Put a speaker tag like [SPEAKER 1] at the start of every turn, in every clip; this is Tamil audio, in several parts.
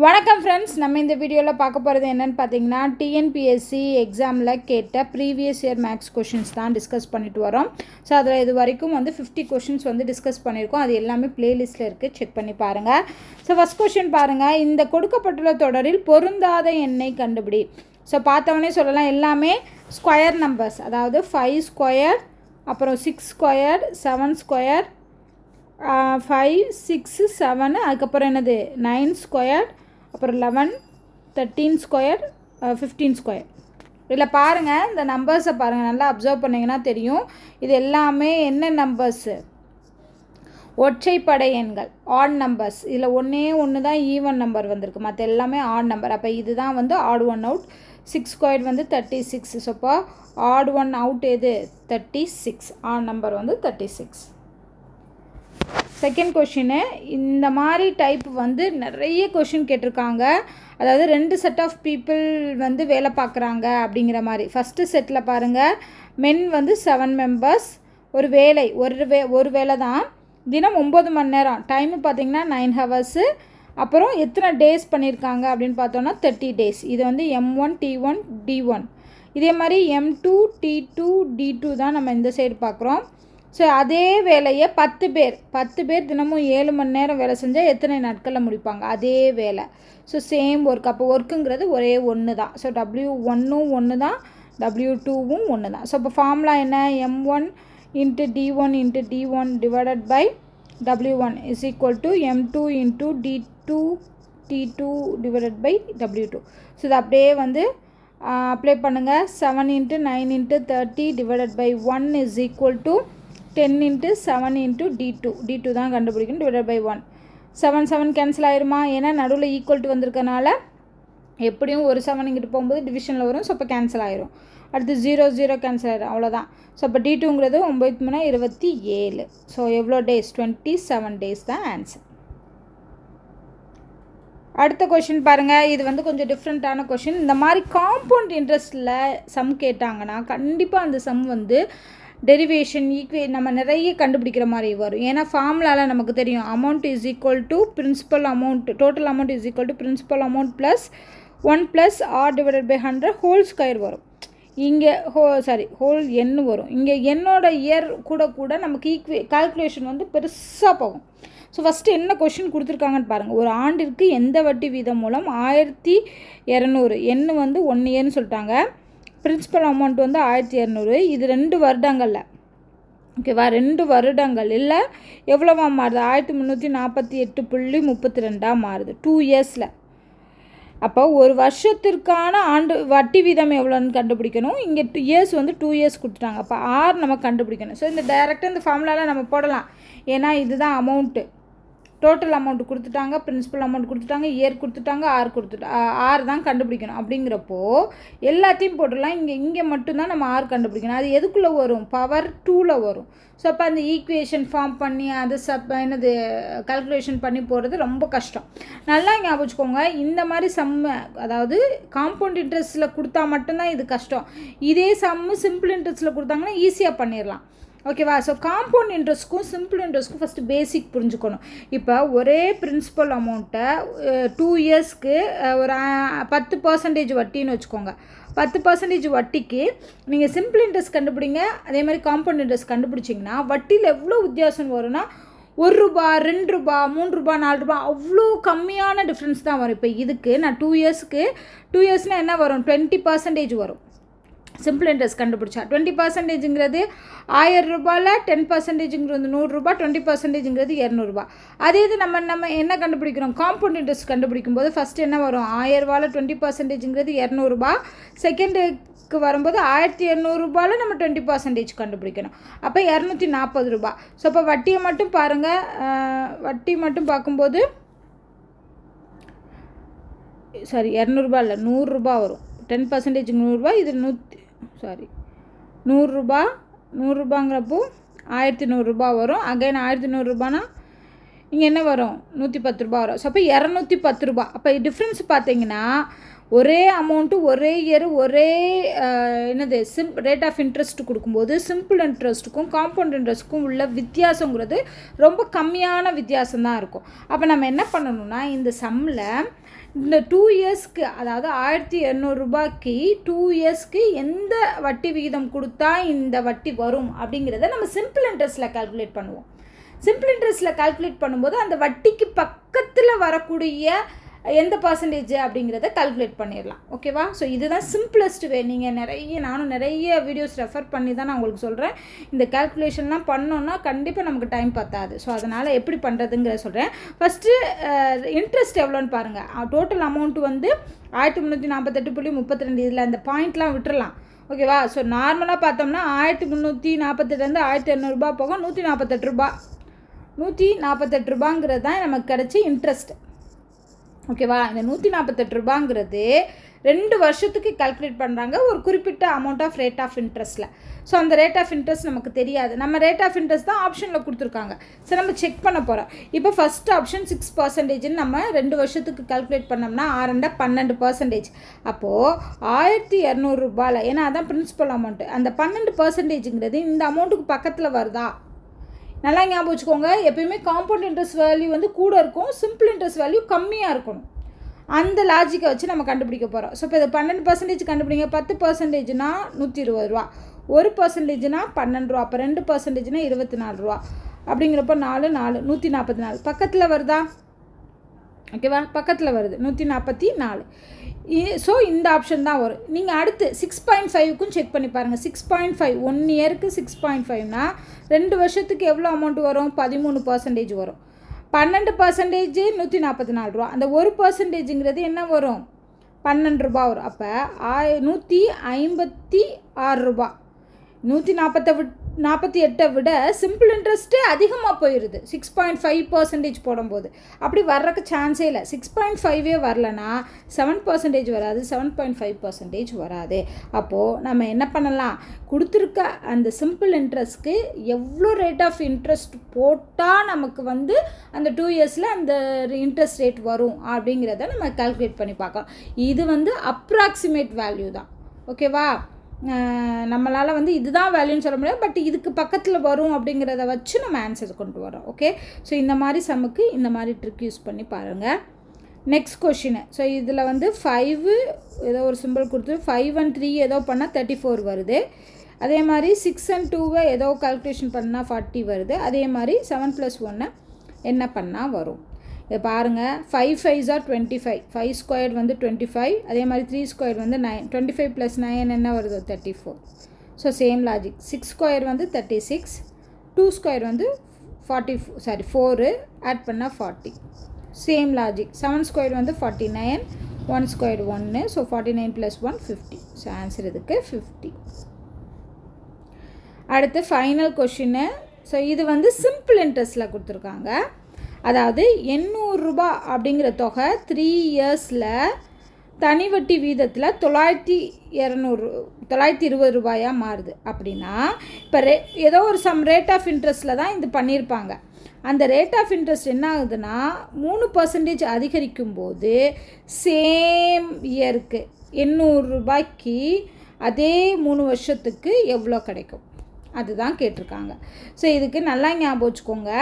[SPEAKER 1] வணக்கம் ஃப்ரெண்ட்ஸ், நம்ம இந்த வீடியோவில் பார்க்க போகிறது என்னென்னு பார்த்தீங்கன்னா, டிஎன்பிஎஸ்சி எக்ஸாமில் கேட்ட ப்ரீவியஸ் இயர் மேக்ஸ் கொஷின்ஸ் தான் டிஸ்கஸ் பண்ணிட்டு வரோம். ஸோ அதில் இது வரைக்கும் 50 கொஷின்ஸ் டிஸ்கஸ் பண்ணியிருக்கோம். அது எல்லாமே ப்ளேலிஸ்ட்டில் இருக்குது, செக் பண்ணி பாருங்கள். ஸோ ஃபஸ்ட் கொஷின் பாருங்கள், இந்த கொடுக்கப்பட்டுள்ள தொடரில் பொருந்தாத எண்ணை கண்டுபிடி. ஸோ பார்த்தவொடனே சொல்லலாம், எல்லாமே ஸ்கொயர் நம்பர்ஸ், அதாவது 5 ஸ்கொயர், அப்புறம் 6 ஸ்கொயர், 7 ஸ்கொயர், 5 6 7, அதுக்கப்புறம் என்னது 9 ஸ்கொயர், அப்புறம் 11 13 ஸ்கொயர், 15 ஸ்கொயர். இதில் பாருங்கள், இந்த நம்பர்ஸை பாருங்கள், நல்லா அப்சர்வ் பண்ணிங்கன்னா தெரியும். இது எல்லாமே என்ன நம்பர்ஸு? ஒற்றைப்படை எண்கள், ஆட் நம்பர்ஸ். இதில் ஒன்று தான் ஈவன் நம்பர் வந்திருக்கு, மற்ற எல்லாமே ஆட் நம்பர். அப்போ இதுதான் odd one out. 6 square 36. So இப்போ ஆட் ஒன் அவுட் எது? 36. Add number 36. செகண்ட் கொஷினு, இந்த மாதிரி டைப் நிறைய கொஷின் கேட்டிருக்காங்க. அதாவது 2 செட் ஆஃப் பீப்புள் வேலை பார்க்குறாங்க அப்படிங்கிற மாதிரி. ஃபஸ்ட்டு செட்டில் பாருங்கள், மென் 7 மெம்பர்ஸ், ஒரு வேலை ஒரு வேலை தான், தினம் 9 மணி நேரம், டைமு பார்த்திங்கன்னா 9 ஹவர்ஸு. அப்புறம் எத்தனை டேஸ் பண்ணியிருக்காங்க அப்படின்னு பார்த்தோன்னா 30 டேஸ். இது M1 T1 D1. இதே மாதிரி M2 T2 D2 தான் நம்ம இந்த சைடு பார்க்குறோம். ஸோ அதே வேலையை 10 பேர் தினமும் 7 மணி நேரம் வேலை செஞ்சால் எத்தனை நாட்களில் முடிப்பாங்க? அதே வேலை. So same work. அப்போ ஒர்க்குங்கிறது ஒரே ஒன்று தான். ஸோ W1ம் ஒன்று தான், W2வும் ஒன்று தான். ஸோ இப்போ ஃபார்முலா என்ன? M1 × D1 × D1 divided by W1 is equal to M2 × D2 T2 divided by W2. So இது அப்படியே அப்ளை பண்ணுங்கள். 7 × 9 × 30 divided by 1 is equal to 10 × 7 × D2 தான் கண்டுபிடிக்கணும், டிவைடட் பை 1. 7 கேன்சல் ஆயிருமா? ஏன்னா நடுவில் ஈக்குவல் டு வந்திருக்கனால எப்படியும் ஒரு 7 இங்கிட்டு போகும்போது டிவிஷனில் வரும். ஸோ இப்போ கேன்சல் ஆயிரும். அடுத்து 0 கேன்சல் ஆயிரும், அவ்வளோதான். ஸோ இப்போ D2ங்கிறது 9 × 3 27. ஸோ எவ்வளோ டேஸ்? 27 டேஸ் தான் ஆன்சர். அடுத்த கொஷின் பாருங்கள், இது கொஞ்சம் டிஃப்ரெண்ட்டான கொஷின். இந்த மாதிரி காம்பவுண்ட் இன்ட்ரெஸ்ட்டில் சம் கேட்டாங்கன்னா கண்டிப்பாக அந்த சம் டெரிவேஷன் நம்ம நிறைய கண்டுபிடிக்கிற மாதிரி வரும். ஏன்னா ஃபார்முலாவில் நமக்கு தெரியும், amount is equal to principal amount, total amount is equal to principal amount plus 1 + R divided by 100 whole square வரும். இங்கே ஹோல் எண் வரும். இங்கே என்னோட இயர் கூட நமக்கு கால்குலேஷன் பெருசாக போகும். ஸோ ஃபஸ்ட்டு என்ன கொஷின் கொடுத்துருக்காங்கன்னு பாருங்கள். ஒரு ஆண்டிற்கு எந்த வட்டி வீதம் மூலம் 1200 எண் 1 இயர்னு சொல்லிட்டாங்க. Principal amount 1200. இது 2 வருடங்களில், ஓகேவா? 2 வருடங்களில் எவ்வளோவா மாறுது? 1348.32 மாறுது 2 இயர்ஸில். அப்போ ஒரு வருஷத்திற்கான ஆண்டு வட்டி வீதம் எவ்வளோன்னு கண்டுபிடிக்கணும். இங்கே இயர்ஸ் 2 இயர்ஸ் கொடுத்துட்டாங்க. அப்போ R நம்ம கண்டுபிடிக்கணும். ஸோ இந்த டைரெக்டாக இந்த ஃபார்முலாவில் நம்ம போடலாம். ஏன்னா இதுதான் அமௌண்ட்டு, டோட்டல் அமௌண்ட் கொடுத்துட்டாங்க, பிரின்சிபல் அமௌண்ட் கொடுத்துட்டாங்க, இயர் கொடுத்துட்டாங்க, ஆர் தான் கண்டுபிடிக்கணும். அப்படிங்கிறப்போ எல்லாத்தையும் போட்டுடலாம். இங்கே மட்டும்தான் நம்ம ஆர் கண்டுபிடிக்கணும். அது எதுக்குள்ளே வரும்? பவர் 2ல் வரும். ஸோ அப்போ அந்த ஈக்குவேஷன் ஃபார்ம் பண்ணி அது கால்குலேஷன் பண்ணி போகிறது ரொம்ப கஷ்டம். நல்லா ஞாபகம் வச்சுக்கோங்க. இந்த மாதிரி சம்மு, அதாவது காம்பவுண்ட் இன்ட்ரெஸ்ட்டில் கொடுத்தா மட்டும்தான் இது கஷ்டம். இதே சம்மு சிம்பிள் இன்ட்ரெஸ்ட்டில் கொடுத்தாங்கன்னா ஈஸியாக பண்ணிடலாம், ஓகேவா? ஸோ காம்பவுண்ட் இன்ட்ரெஸ்ட்க்கும் சிம்பிள் இன்ட்ரெஸ்ட்க்கும் ஃபஸ்ட்டு பேசிக் புரிஞ்சுக்கணும். இப்போ ஒரே பிரின்சிபல் அமௌண்ட்டை 2 இயர்ஸ்க்கு ஒரு 10% வட்டின்னு வச்சுக்கோங்க. 10% வட்டிக்கு நீங்கள் சிம்பிள் இன்ட்ரெஸ்ட் கண்டுபிடிங்க, அதே மாதிரி காம்பவுண்ட் இன்ட்ரெஸ்ட் கண்டுபிடிச்சிங்கன்னா வட்டியில் எவ்வளோ வித்தியாசம் வரும்னா ₹1, ₹2, ₹3, ₹4 அவ்வளோ கம்மியான டிஃப்ரென்ஸ் தான் வரும். இப்போ இதுக்கு நான் 2 இயர்ஸ்னால் என்ன வரும்? 20% வரும். சிம்பிள் இன்ட்ரெஸ்ட் கண்டுபிடிச்சா 20%ங்கிறது ₹1000, 10%ங்கிறது ₹100, 20%ங்கிறது ₹200. அதே இது நம்ம என்ன கண்டுபிடிக்கிறோம்? காம்பவுண்ட் இன்ட்ரெஸ்ட் கண்டுபிடிக்கும் போது ஃபஸ்ட்டு என்ன வரும்? ₹1000 20%ங்கிறது ₹200. செகண்டுக்கு வரும்போது ₹1200 நம்ம 20% கண்டுபிடிக்கணும். அப்போ ₹240. ஸோ அப்போ வட்டியை மட்டும் பாருங்கள். வட்டி மட்டும் பார்க்கும்போது ₹200 இல்லை, ₹100 வரும். 10% ₹100, இது ₹100. ₹100ங்கிறப்போ ₹1100 வரும். அகைன் ₹1100னா இங்கே என்ன வரும் 110 ரூபா வரும். ஸோ அப்போ 210 ரூபா. அப்போ டிஃப்ரென்ஸ் பார்த்தீங்கன்னா ஒரே அமௌண்ட்டு ஒரே இயர் ஒரே ரேட் ஆஃப் இன்ட்ரெஸ்ட் கொடுக்கும்போது சிம்பிள் இன்ட்ரெஸ்ட்டுக்கும் காம்பவுண்ட் இன்ட்ரெஸ்ட்டுக்கும் உள்ள வித்தியாசங்கிறது ரொம்ப கம்மியான வித்தியாசம் தான் இருக்கும். அப்போ நம்ம என்ன பண்ணணும்னா இந்த சம்மில் இந்த 2 இயர்ஸ்க்கு அதாவது 1200 ரூபாய்க்கு 2 இயர்ஸ்க்கு எந்த வட்டி விகிதம் கொடுத்தா இந்த வட்டி வரும் அப்படிங்கிறத நம்ம சிம்பிள் இன்ட்ரெஸ்ட்டில் கால்குலேட் பண்ணுவோம். சிம்பிள் இன்ட்ரெஸ்ட்டில் கால்குலேட் பண்ணும்போது அந்த வட்டிக்கு பக்கத்தில் வரக்கூடிய எந்த பர்சன்டேஜ் அப்படிங்கிறத கால்குலேட் பண்ணிடலாம். ஓகேவா? ஸோ இதுதான் சிம்பிளஸ்ட் வே. நீங்கள் நானும் நிறைய வீடியோஸ் ரெஃபர் பண்ணி தான் நான் உங்களுக்கு சொல்கிறேன். இந்த கால்குலேஷன்லாம் பண்ணோன்னா கண்டிப்பாக நமக்கு டைம் பத்தாது. ஸோ அதனால் எப்படி பண்ணுறதுங்கிற சொல்கிறேன். ஃபஸ்ட்டு இன்ட்ரெஸ்ட் எவ்வளோன்னு பாருங்கள். டோட்டல் அமௌண்ட்டு வந்து 1348.32. இதில் அந்த பாயிண்ட்லாம் விட்டுறலாம். ஓகேவா? ஸோ நார்மலாக பார்த்தோம்னா 1348 1200 ரூபா போக 148 ரூபா 148 ரூபாங்கிறது தான் நமக்கு கிடச்சி இன்ட்ரெஸ்ட். ஓகேவா? இந்த 148 ரூபாங்கிறது 2 வருஷத்துக்கு கால்குலேட் பண்ணுறாங்க ஒரு குறிப்பிட்ட அமௌண்ட் ஆஃப் ரேட் ஆஃப் இன்ட்ரெஸ்ட்டில். ஸோ அந்த ரேட் ஆஃப் இன்ட்ரெஸ்ட் நமக்கு தெரியாது. நம்ம ரேட் ஆஃப் இன்ட்ரெஸ்ட் தான் ஆப்ஷனில் கொடுத்துருக்காங்க. ஸோ நம்ம செக் பண்ண போகிறோம். இப்போ ஃபஸ்ட் ஆப்ஷன் 6%ன்னு நம்ம 2 வருஷத்துக்கு கால்குலேட் பண்ணோம்னா 12%. அப்போது 1200 ரூபாயில், ஏன்னா அதான் பிரின்சிபல் அமௌண்ட்டு, அந்த 12%ங்கிறது இந்த அமௌண்ட்டுக்கு பக்கத்தில் வருதா? நல்லா ஞாபகம் வச்சுக்கோங்க. எப்பயுமே காம்பவுண்ட் இன்ட்ரெஸ்ட் வேல்யூ வந்து கூட இருக்கும், சிம்பிள் இன்ட்ரெஸ்ட் வேல்யூ கம்மியாக இருக்கணும். அந்த லாஜிக்கை வச்சு நம்ம கண்டுபிடிக்க போகிறோம். ஸோ இப்போ இது 12% கண்டுபிடிங்க. 10%னா 120 ரூபா, 1%னா 12 ரூபா, அப்போ 2%னா 24 ரூபா. அப்படிங்கிறப்போ 4 144 பக்கத்தில் வருதா? ஓகேவா? பக்கத்தில் வருது 144. ஸோ இந்த ஆப்ஷன் தான் வரும். நீங்கள் அடுத்து 6.5க்கும் செக் பண்ணி பாருங்கள். 6.5 1 இயருக்கு 6.5னா 2 வருஷத்துக்கு எவ்வளோ அமௌண்ட் வரும்? 13% வரும். 12% 144 ரூபா. அந்த 1%ங்கிறது என்ன வரும்? 12 ரூபா வரும். அப்போ 156 ரூபா. 148 விட சிம்பிள் இன்ட்ரெஸ்ட்டு அதிகமாக போயிடுது 6.5% போடும்போது. அப்படி வர்றக்கு சான்ஸே இல்லை. 6.5 வரலனா 7% வராது, 7.5% வராது. அப்போது நம்ம என்ன பண்ணலாம்? கொடுத்துருக்க அந்த சிம்பிள் இன்ட்ரெஸ்ட்க்கு எவ்வளோ ரேட் ஆஃப் இன்ட்ரெஸ்ட் போட்டால் நமக்கு வந்து அந்த 2 இயர்ஸில் அந்த இன்ட்ரெஸ்ட் ரேட் வரும் அப்படிங்கிறத நம்ம கால்குலேட் பண்ணி பார்க்கலாம். இது வந்து அப்ராக்சிமேட் வேல்யூ தான். ஓகேவா? நம்மளால் வந்து இதுதான் வேல்யூன்னு சொல்ல முடியாது, பட் இதுக்கு பக்கத்தில் வரும் அப்படிங்கிறத வச்சு நம்ம ஆன்சர் கொண்டு வரோம். ஓகே? ஸோ இந்த மாதிரி சம்முக்கு இந்த மாதிரி ட்ரிக் யூஸ் பண்ணி பாருங்கள். Next question. ஸோ இதில் வந்து 5 ஏதோ ஒரு சிம்பிள் கொடுத்து 5 and 3 ஏதோ பண்ணால் 34 வருது. அதே மாதிரி 6 and 2 ஏதோ கால்குலேஷன் பண்ணால் 40 வருது. அதே மாதிரி 7 + 1 என்ன பண்ணால் வரும்? இதை பாருங்கள். 5 5s are 25. 5 ஸ்கொயர்ட் வந்து 25. அதே மாதிரி 3 ஸ்கொயர்ட் வந்து 9. 25 + 9 என்ன வருது? 34. So same logic. 6 ஸ்கொயர் வந்து 36. 2 ஸ்கொயர் வந்து 4 ஆட் பண்ணால் 40. Same logic. 7 ஸ்கொயர் வந்து 49. 1 ஸ்கொயர் 1. ஸோ 49 + 1 50. ஸோ ஆன்சர் இதுக்கு 50. அடுத்து ஃபைனல் கொஷின்னு. ஸோ இது வந்து சிம்பிள் இன்ட்ரெஸ்ட்டில் கொடுத்துருக்காங்க. அதாவது 800 ரூபா அப்படிங்கிற தொகை 3 இயர்ஸில் தனி வட்டி வீதத்தில் 920 ரூபாயாக மாறுது. அப்படின்னா இப்போ ஏதோ ஒரு ரேட் ஆஃப் இன்ட்ரெஸ்ட்டில் தான் இது பண்ணியிருப்பாங்க. அந்த ரேட் ஆஃப் இன்ட்ரெஸ்ட் என்ன ஆகுதுன்னா 3% அதிகரிக்கும் போது சேம் இயருக்கு 800 ரூபாய்க்கு அதே 3 வருஷத்துக்கு எவ்வளோ கிடைக்கும் அதுதான் கேட்டிருக்காங்க. ஸோ இதுக்கு நல்லா ஞாபகம் வச்சுக்கோங்க.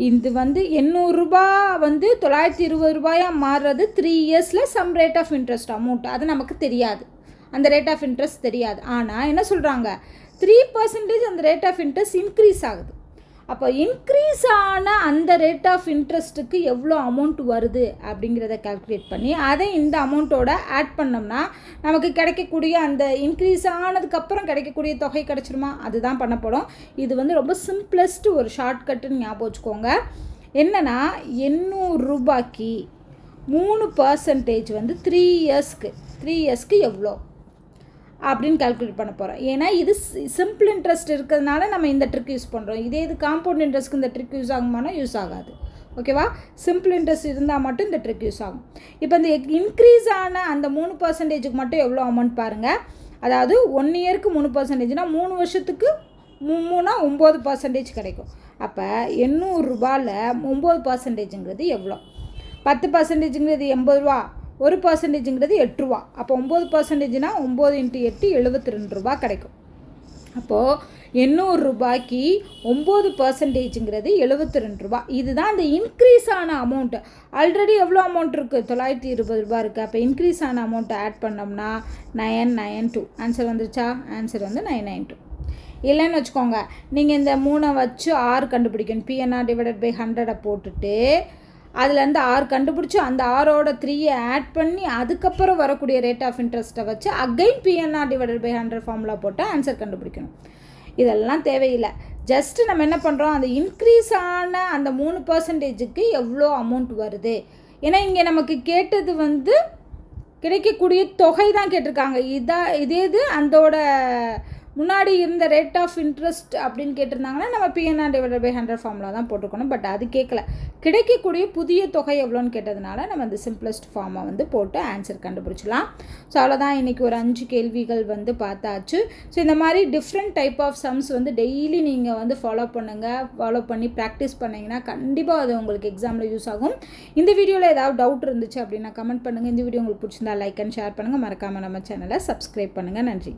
[SPEAKER 1] இது வந்து 800 ரூபா வந்து 920 ரூபாயாக மாறுறது 3 இயர்ஸில் some rate of interest amount. அது நமக்கு தெரியாது, அந்த ரேட் ஆஃப் இன்ட்ரெஸ்ட் தெரியாது. ஆனால் என்ன சொல்கிறாங்க? 3% அந்த ரேட் ஆஃப் இன்ட்ரெஸ்ட் இன்க்ரீஸ் ஆகுது. அப்போ இன்க்ரீஸ் ஆன அந்த ரேட் ஆஃப் இன்ட்ரெஸ்ட்டுக்கு எவ்வளோ அமௌண்ட் வருது அப்படிங்கிறத கால்குலேட் பண்ணி அதை இந்த அமௌண்ட்டோட ஆட் பண்ணோம்னா நமக்கு கிடைக்கக்கூடிய அந்த இன்க்ரீஸ் ஆனதுக்கப்புறம் கிடைக்கக்கூடிய தொகை கிடச்சிருமா? அதுதான் பண்ணப்படும். இது வந்து ரொம்ப சிம்பிளஸ்ட் ஒரு ஷார்ட்கட்டுன்னு ஞாபகம் வச்சுக்கோங்க. என்னென்னா 800 ரூபாய்க்கு 3% வந்து 3 இயர்ஸ்க்கு எவ்வளோ அப்படின்னு கால்குலேட் பண்ண போகிறோம். ஏன்னா இது சிம்பிள் இன்ட்ரெஸ்ட் இருக்கிறதுனால நம்ம இந்த ட்ரிக் யூஸ் பண்ணுறோம். இதே இது காம்பவுண்ட் இன்ட்ரெஸ்ட்க்கு இந்த ட்ரிக் யூஸ் ஆகுமானா யூஸ் ஆகாது. ஓகேவா? சிம்பிள் இன்ட்ரெஸ்ட் இருந்தால் மட்டும் இந்த ட்ரிக் யூஸ் ஆகும். இப்போ இந்த இன்க்ரீஸ் ஆன அந்த 3%க்கு மட்டும் எவ்வளோ அமௌண்ட் பாருங்கள். அதாவது 1 இயருக்கு 3%னா 3 வருஷத்துக்கு 3 9% கிடைக்கும். அப்போ 800 ரூபாயில் 9%ங்கிறது எவ்வளோ? 10%ங்கிறது 80 ரூபா, 1%ங்கிறது 8 ரூபா. அப்போ 9%னா 9 × 8 72 ரூபா கிடைக்கும். அப்போது 800 ரூபாய்க்கு 9%ங்கிறது 72 ரூபா. இதுதான் அந்த இன்க்ரீஸ் ஆன அமௌண்ட்டு. ஆல்ரெடி எவ்வளோ அமௌண்ட் இருக்குது? 920 ரூபா இருக்குது. அப்போ இன்க்ரீஸ் ஆன அமௌண்ட்டை ஆட் பண்ணோம்னா 992. ஆன்சர் வந்துருச்சா? ஆன்சர் வந்து 992. இல்லைன்னு வச்சுக்கோங்க, நீங்கள் இந்த 3 வச்சு R கண்டுபிடிக்கணும். PNR / 100 போட்டுட்டு அதுலேருந்து R கண்டுபிடிச்சி அந்த ஆரோட 3 ஆட் பண்ணி அதுக்கப்புறம் வரக்கூடிய ரேட் ஆஃப் இன்ட்ரெஸ்ட்டை வச்சு அகைன் PNR / 100 ஃபார்முலா போட்டு ஆன்சர் கண்டுபிடிக்கணும். இதெல்லாம் தேவையில்லை. ஜஸ்ட்டு நம்ம என்ன பண்ணுறோம், அந்த இன்க்ரீஸ் ஆன அந்த 3%க்கு எவ்வளோ அமௌண்ட் வருது. ஏன்னா இங்கே நமக்கு கேட்டது வந்து கிடைக்கக்கூடிய தொகை தான் கேட்டிருக்காங்க. இதே அதோட முன்னாடி இருந்த ரேட் ஆஃப் இன்ட்ரெஸ்ட் அப்படின்னு கேட்டிருந்தாங்கன்னா நம்ம PNR / 100 ஃபார்முலா தான் போட்டிருக்கணும். பட் அது கேட்கல. கிடைக்கக்கூடிய புதிய தொகை எவ்வளோன்னு கேட்டதுனால நம்ம இந்த சிம்பிளஸ்ட் ஃபார்மை வந்து போட்டு ஆன்சர் கண்டுபிடிச்சிடலாம். ஸோ அவ்வளோதான். இன்றைக்கி ஒரு 5 கேள்விகள் வந்து பார்த்தாச்சு. ஸோ இந்த மாதிரி டிஃப்ரெண்ட் டைப் ஆஃப் சம்ஸ் வந்து டெய்லி நீங்கள் வந்து ஃபாலோ பண்ணுங்கள். ஃபாலோ பண்ணி ப்ராக்டிஸ் பண்ணிங்கன்னா கண்டிப்பாக அது உங்களுக்கு எக்ஸாமில் யூஸ் ஆகும். இந்த வீடியோவில் ஏதாவது டவுட் இருந்துச்சு அப்படின்னா கமெண்ட் பண்ணுங்கள். இந்த வீடியோ உங்களுக்கு பிடிச்சிருந்தா லைக் அண்ட் ஷேர் பண்ணுங்கள். மறக்காமல் நம்ம சேனலை சப்ஸ்கிரைப் பண்ணுங்கள். நன்றி.